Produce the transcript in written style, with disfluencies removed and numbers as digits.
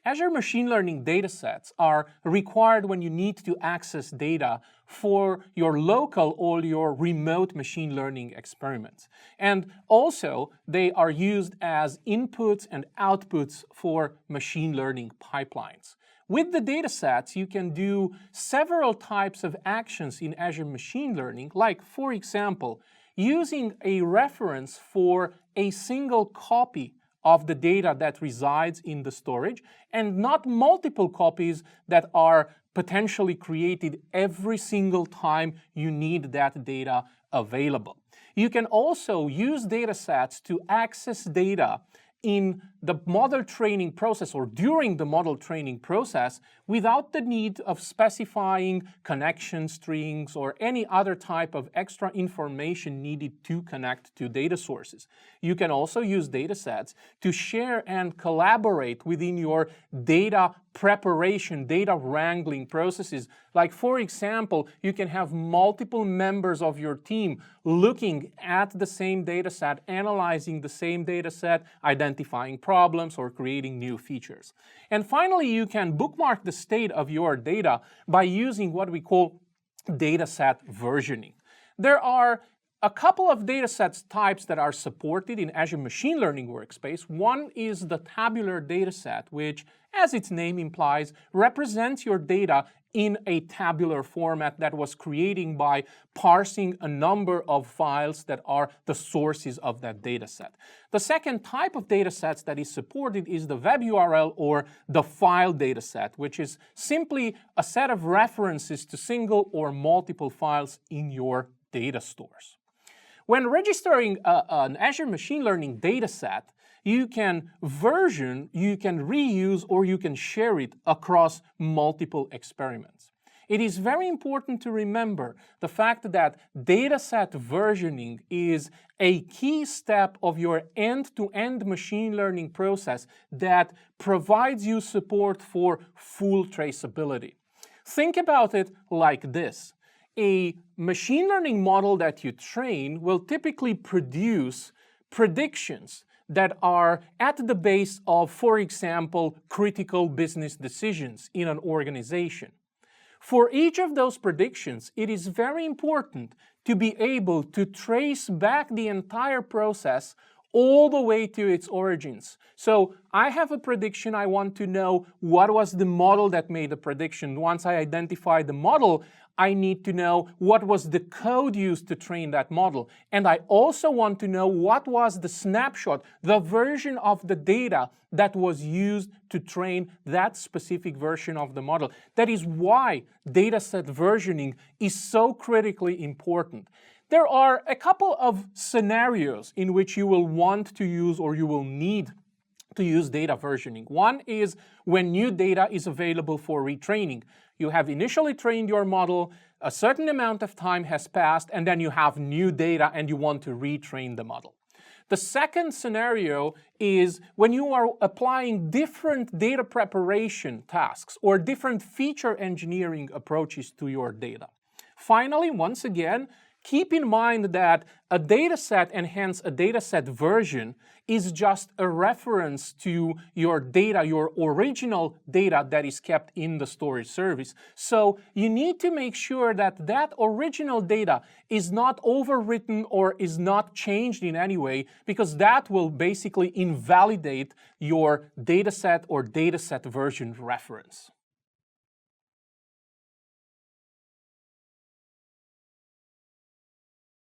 Azure Machine Learning datasets are required when you need to access data for your local or your remote machine learning experiments. And also, they are used as inputs and outputs for machine learning pipelines. With the datasets, you can do several types of actions in Azure Machine Learning, like, for example, using a reference for a single copy of the data that resides in the storage and not multiple copies that are potentially created every single time you need that data available. You can also use datasets to access data in the model training process or during the model training process without the need of specifying connection strings or any other type of extra information needed to connect to data sources. You can also use datasets to share and collaborate within your data preparation, data wrangling processes. Like, for example, you can have multiple members of your team looking at the same dataset, analyzing the same dataset, identifying problems or creating new features. And finally, you can bookmark the state of your data by using what we call dataset versioning. There are a couple of datasets types that are supported in Azure Machine Learning Workspace. One is the tabular dataset, which, as its name implies, represents your data in a tabular format that was created by parsing a number of files that are the sources of that dataset. The second type of datasets that is supported is the web URL or the file dataset, which is simply a set of references to single or multiple files in your data stores. When registering an Azure Machine Learning dataset, you can version, you can reuse, or you can share it across multiple experiments. It is very important to remember the fact that dataset versioning is a key step of your end-to-end machine learning process that provides you support for full traceability. Think about it like this. A machine learning model that you train will typically produce predictions that are at the base of, for example, critical business decisions in an organization. For each of those predictions, it is very important to be able to trace back the entire process all the way to its origins. So I have a prediction, I want to know what was the model that made the prediction. Once I identify the model, I need to know what was the code used to train that model. And I also want to know what was the snapshot, the version of the data that was used to train that specific version of the model. That is why dataset versioning is so critically important. There are a couple of scenarios in which you will want to use or you will need to use data versioning. One is when new data is available for retraining. You have initially trained your model, a certain amount of time has passed, and then you have new data and you want to retrain the model. The second scenario is when you are applying different data preparation tasks or different feature engineering approaches to your data. Finally, once again, keep in mind that a dataset and hence a dataset version is just a reference to your data, your original data that is kept in the storage service. So you need to make sure that that original data is not overwritten or is not changed in any way, because that will basically invalidate your dataset or dataset version reference.